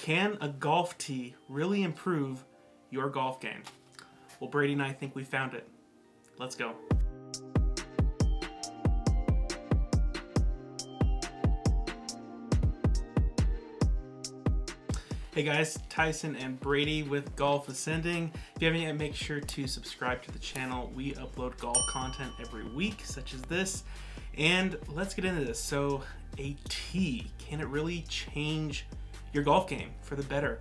Can a golf tee really improve your golf game? Well, Brady and I think we found it. Let's go. Hey guys, Tyson and Brady with Golf Ascending. If you haven't yet, make sure to subscribe to the channel. We upload golf content every week, such as this. And let's get into this. So, a tee, can it really change your golf game for the better?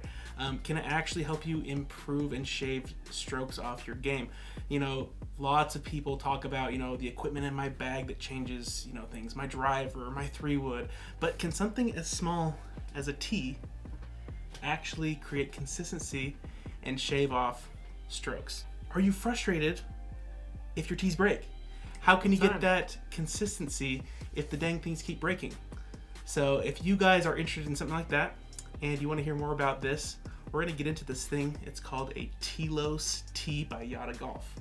Can it actually help you improve and shave strokes off your game? You know, lots of people talk about, the equipment in my bag that changes, things, my driver, my 3-wood. But can something as small as a tee actually create consistency and shave off strokes? Are you frustrated if your tees break? How can you get that consistency if the dang things keep breaking? So if you guys are interested in something like that and you want to hear more about this, we're going to get into this thing. It's called a Telos Tee by Yatta Golf.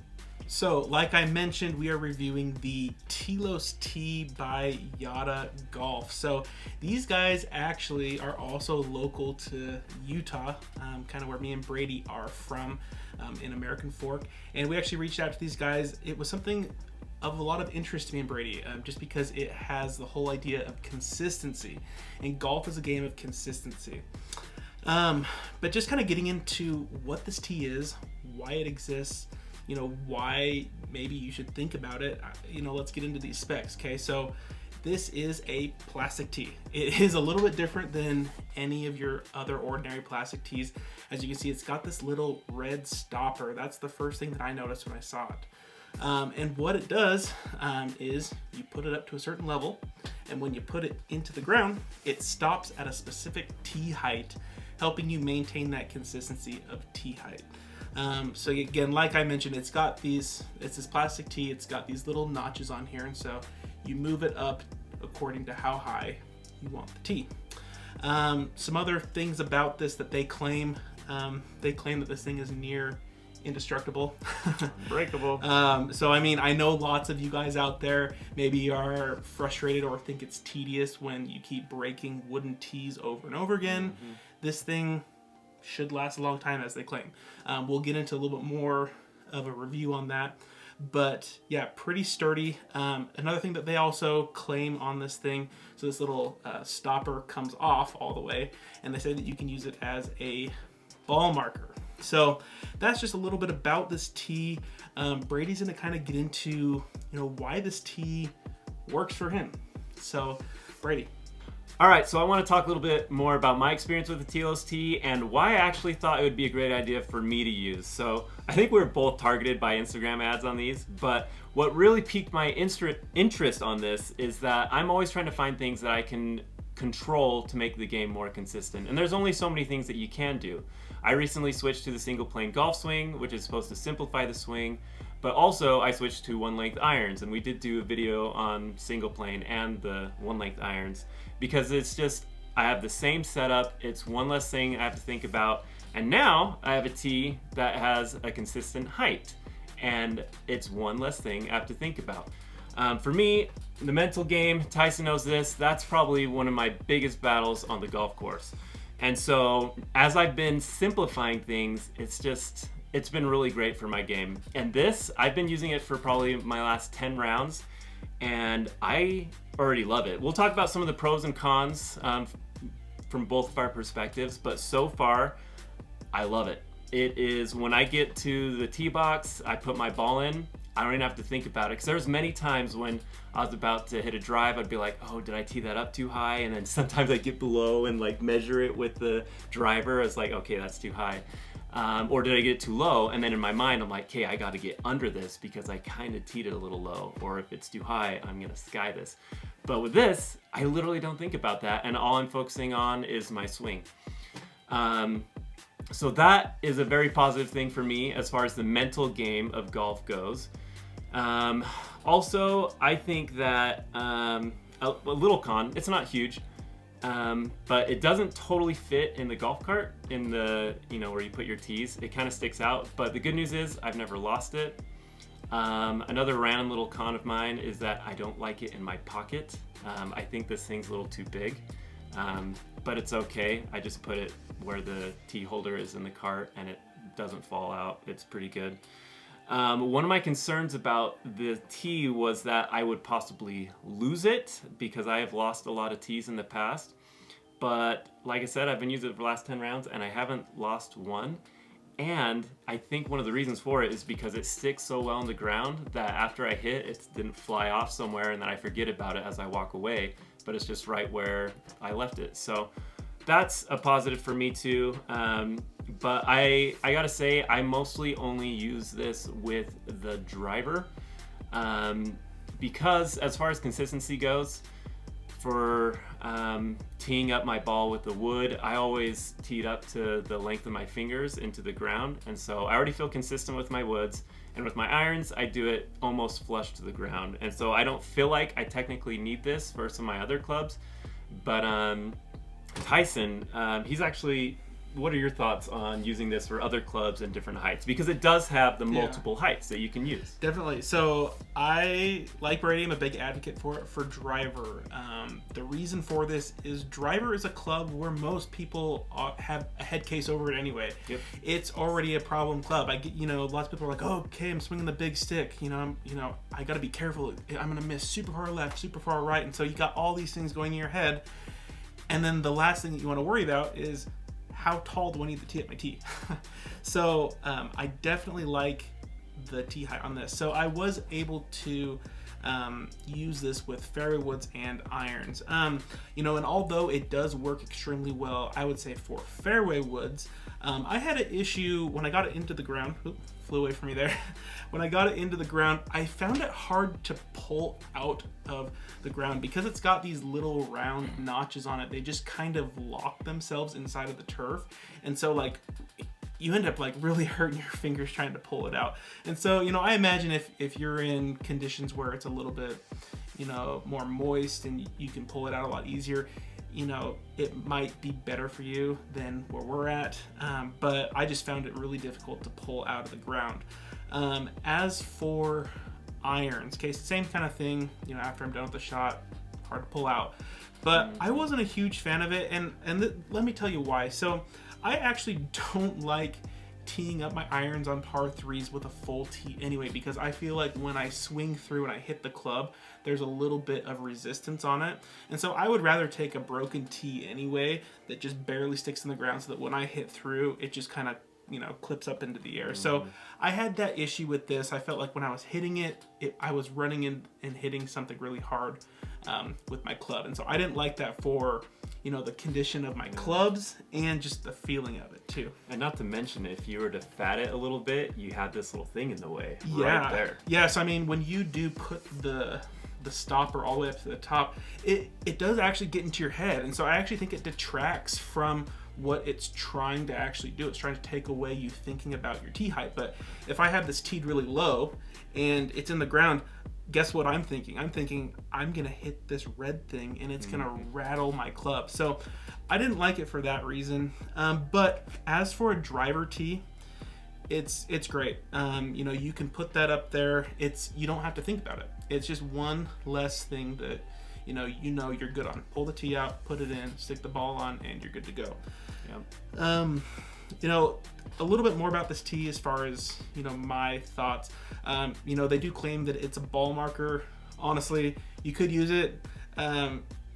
So, like I mentioned, we are reviewing the Telos Tee by Yatta Golf. So, these guys actually are also local to Utah, kind of where me and Brady are from, in American Fork. And we actually reached out to these guys. It was something of a lot of interest to me and Brady, just because it has the whole idea of consistency. And golf is a game of consistency. But just kind of getting into what this tee is, why it exists, why maybe you should think about it. Let's get into these specs, okay? So this is a plastic tee. It is a little bit different than any of your other ordinary plastic tees. As you can see, it's got this little red stopper. That's the first thing that I noticed when I saw it. And what it does is you put it up to a certain level, and when you put it into the ground, it stops at a specific tee height, helping you maintain that consistency of tee height. So again, like I mentioned, it's this plastic tee, it's got these little notches on here, and so you move it up according to how high you want the tee. Some other things about this that they claim that this thing is near indestructible. Unbreakable. So I mean, I know lots of you guys out there maybe are frustrated or think it's tedious when you keep breaking wooden tees over and over again. Mm-hmm. This thing should last a long time, as they claim. We'll get into a little bit more of a review on that. But yeah, pretty sturdy. Another thing that they also claim on this thing, so this little stopper comes off all the way, and they say that you can use it as a ball marker. So that's just a little bit about this tee. Brady's gonna kind of get into why this tee works for him. So Brady. All right, so I want to talk a little bit more about my experience with the Telos Tee and why I actually thought it would be a great idea for me to use. So I think we were both targeted by Instagram ads on these, but what really piqued my interest on this is that I'm always trying to find things that I can control to make the game more consistent. And there's only so many things that you can do. I recently switched to the single plane golf swing, which is supposed to simplify the swing, but also I switched to one length irons, and we did do a video on single plane and the one length irons, because it's just, I have the same setup, it's one less thing I have to think about, and now I have a tee that has a consistent height, and it's one less thing I have to think about. For me, the mental game, Tyson knows this, that's probably one of my biggest battles on the golf course. And so as I've been simplifying things, it's been really great for my game. And this, I've been using it for probably my last 10 rounds, and I already love it. We'll talk about some of the pros and cons from both of our perspectives, but so far, I love it. It is, when I get to the tee box, I put my ball in, I don't even have to think about it, because there's many times when I was about to hit a drive, I'd be like, oh, did I tee that up too high? And then sometimes I get below and measure it with the driver. It's like, okay, that's too high. Or did I get it too low? And then in my mind, I'm like, okay, I got to get under this because I kind of teed it a little low. Or if it's too high, I'm going to sky this. But with this, I literally don't think about that. And all I'm focusing on is my swing. So that is a very positive thing for me as far as the mental game of golf goes. Also, I think that a little con, it's not huge, but it doesn't totally fit in the golf cart, in the, where you put your tees. It kind of sticks out, but the good news is I've never lost it. Another random little con of mine is that I don't like it in my pocket. I think this thing's a little too big. but it's okay. I just put it where the tee holder is in the cart and it doesn't fall out. It's pretty good. One of my concerns about the tee was that I would possibly lose it because I have lost a lot of tees in the past. But like I said, I've been using it for the last 10 rounds and I haven't lost one. And I think one of the reasons for it is because it sticks so well in the ground that after I hit, it didn't fly off somewhere and then I forget about it as I walk away, but it's just right where I left it. So that's a positive for me too. But I gotta say, I mostly only use this with the driver because as far as consistency goes, for teeing up my ball with the wood, I always teed up to the length of my fingers into the ground, and so I already feel consistent with my woods. And with my irons, I do it almost flush to the ground, and so I don't feel like I technically need this for some of my other clubs. But Tyson, he's actually, what are your thoughts on using this for other clubs and different heights? Because it does have the multiple heights that you can use. Definitely. So I, like Brady, I'm a big advocate for it for driver. The reason for this is driver is a club where most people have a head case over it anyway. Yep. It's already a problem club. I get, lots of people are like, oh, okay, I'm swinging the big stick. I got to be careful. I'm going to miss super far left, super far right. And so you got all these things going in your head. And then the last thing that you want to worry about is, how tall do I need the tee at my tee? So I definitely like the tee height on this. So I was able to use this with fairway woods and irons. And although it does work extremely well, I would say for fairway woods, I had an issue when I got it into the ground. Oop, flew away from me there. When I got it into the ground, I found it hard to pull out of the ground because it's got these little round notches on it. They just kind of lock themselves inside of the turf. And so you end up really hurting your fingers trying to pull it out. And so, I imagine if you're in conditions where it's a little bit, more moist and you can pull it out a lot easier, it might be better for you than where we're at. But I just found it really difficult to pull out of the ground. As for irons, okay, same kind of thing, after I'm done with the shot, hard to pull out. But I wasn't a huge fan of it, and let me tell you why. So I actually don't like teeing up my irons on par threes with a full tee anyway, because I feel like when I swing through and I hit the club, there's a little bit of resistance on it. And so I would rather take a broken tee anyway that just barely sticks in the ground so that when I hit through, it just kind of clips up into the air. So I had that issue with this. I felt like when I was hitting it, I was running in and hitting something really hard with my club. And so I didn't like that for, the condition of my clubs and just the feeling of it too. And not to mention, if you were to fat it a little bit, you had this little thing in the way right there. Yeah, so I mean, when you do put the stopper all the way up to the top, it does actually get into your head. And so I actually think it detracts from what it's trying to actually do. It's trying to take away you thinking about your tee height. But if I have this teed really low and it's in the ground, guess what I'm thinking? I'm thinking I'm gonna hit this red thing and it's gonna rattle my club. So I didn't like it for that reason. But as for a driver tee, it's great. You can put that up there. You don't have to think about it. It's just one less thing that you're good on. Pull the tee out, put it in, stick the ball on, and you're good to go. Yep. A little bit more about this tee as far as my thoughts. They do claim that it's a ball marker. Honestly, you could use it.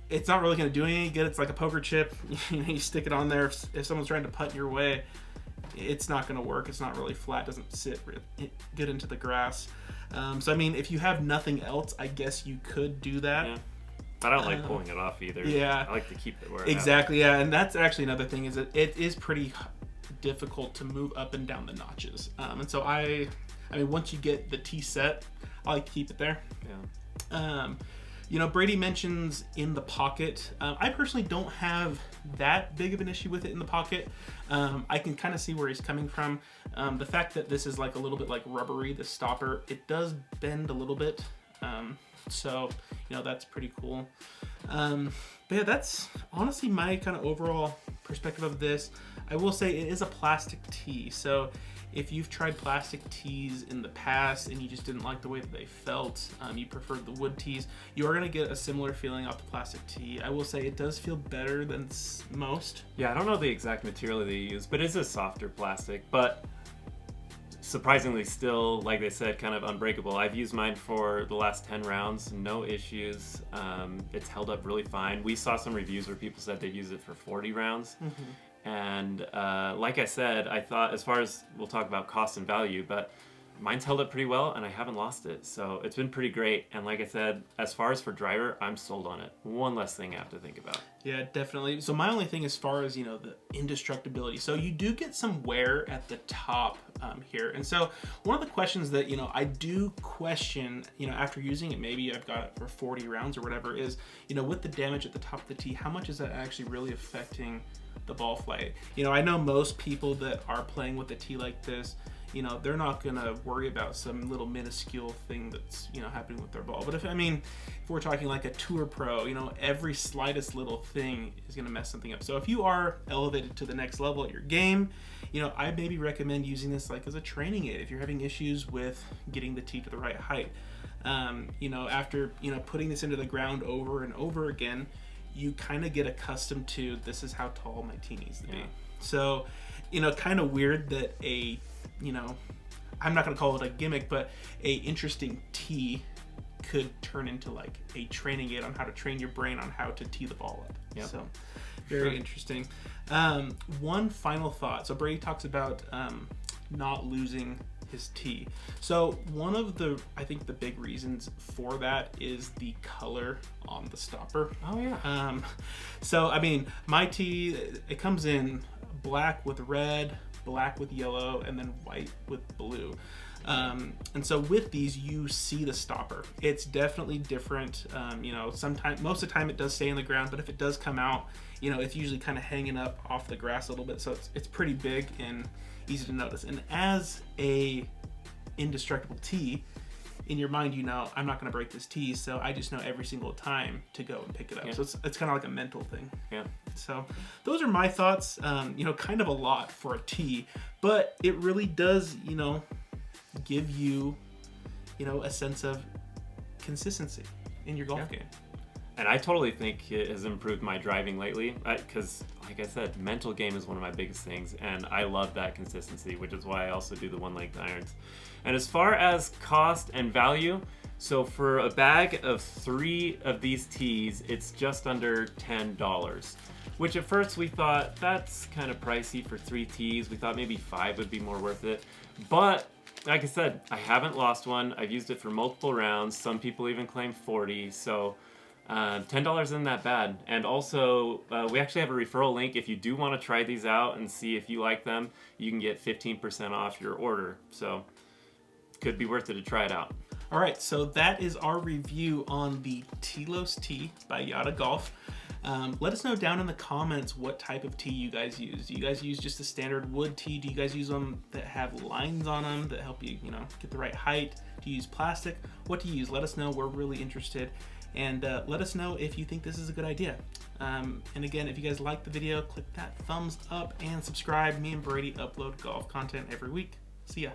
It's not really going to do any good. It's like a poker chip. You stick it on there. If someone's trying to putt your way, it's not going to work. It's not really flat. It doesn't sit good into the grass. So I mean, if you have nothing else, I guess you could do that. Yeah. But I don't like pulling it off either. Yeah. I like to keep it where it exactly. Yeah, and that's actually another thing is that it is pretty difficult to move up and down the notches. And so I mean, once you get the tee set, I like to keep it there. Yeah. Brady mentions in the pocket. I personally don't have that big of an issue with it in the pocket. I can kind of see where he's coming from. The fact that this is like a little bit like rubbery, the stopper, it does bend a little bit. So, that's pretty cool. But yeah, that's honestly my kind of overall perspective of this. I will say it is a plastic tee, so If you've tried plastic tees in the past and you just didn't like the way that they felt, you preferred the wood tees, you are going to get a similar feeling off the plastic tee. I will say it does feel better than most. Yeah, I don't know the exact material they use, but it's a softer plastic, but surprisingly still, like they said, kind of unbreakable. I've used mine for the last 10 rounds, no issues. It's held up really fine. We saw some reviews where people said they've used it for 40 rounds. And like I said, I thought, as far as, we'll talk about cost and value, but mine's held up pretty well and I haven't lost it. So it's been pretty great. And like I said, as far as for driver, I'm sold on it. One less thing I have to think about. Yeah, definitely. So my only thing as far as, the indestructibility. So you do get some wear at the top here. And so one of the questions that, I do question, after using it, maybe I've got it for 40 rounds or whatever, is, with the damage at the top of the tee, how much is that actually really affecting the ball flight? I know most people that are playing with a tee like this, they're not gonna worry about some little minuscule thing that's happening with their ball. But if we're talking like a tour pro, every slightest little thing is gonna mess something up. So if you are elevated to the next level at your game, I maybe recommend using this like as a training aid if you're having issues with getting the tee to the right height. After putting this into the ground over and over again, you kind of get accustomed to, this is how tall my tee needs to be. So, kind of weird that I'm not going to call it a gimmick, but a interesting tee could turn into like a training aid on how to train your brain on how to tee the ball up. So very interesting. One final thought. So Brady talks about not losing his tee. So one of the, I think the big reasons for that is the color on the stopper. Oh yeah. So my tee, it comes in black with red, black with yellow, and then white with blue. And so with these, you see the stopper. It's definitely different. Sometimes, most of the time it does stay in the ground, but if it does come out, it's usually kind of hanging up off the grass a little bit. So it's pretty big and easy to notice. And as a indestructible tee, in your mind, I'm not going to break this tee, so I just know every single time to go and pick it up. Yeah. So it's kind of like a mental thing. Yeah. So those are my thoughts. Kind of a lot for a tee, but it really does, give you, a sense of consistency in your golf game. And I totally think it has improved my driving lately because, like I said, mental game is one of my biggest things, and I love that consistency, which is why I also do the one-length irons. And as far as cost and value, so for a bag of 3 of these tees, it's just under $10, which at first we thought that's kind of pricey for 3 tees. We thought maybe 5 would be more worth it. But like I said, I haven't lost one. I've used it for multiple rounds. Some people even claim 40. So $10 isn't that bad. And also, we actually have a referral link. If you do want to try these out and see if you like them, you can get 15% off your order. So could be worth it to try it out. All right, so that is our review on the Telos Tee by Yatta Golf. Let us know down in the comments what type of tee you guys use. Do you guys use just a standard wood tee? Do you guys use them that have lines on them that help you, get the right height? Do you use plastic? What do you use? Let us know. We're really interested. And let us know if you think this is a good idea. And again, if you guys like the video, click that thumbs up and subscribe. Me and Brady upload golf content every week. See ya.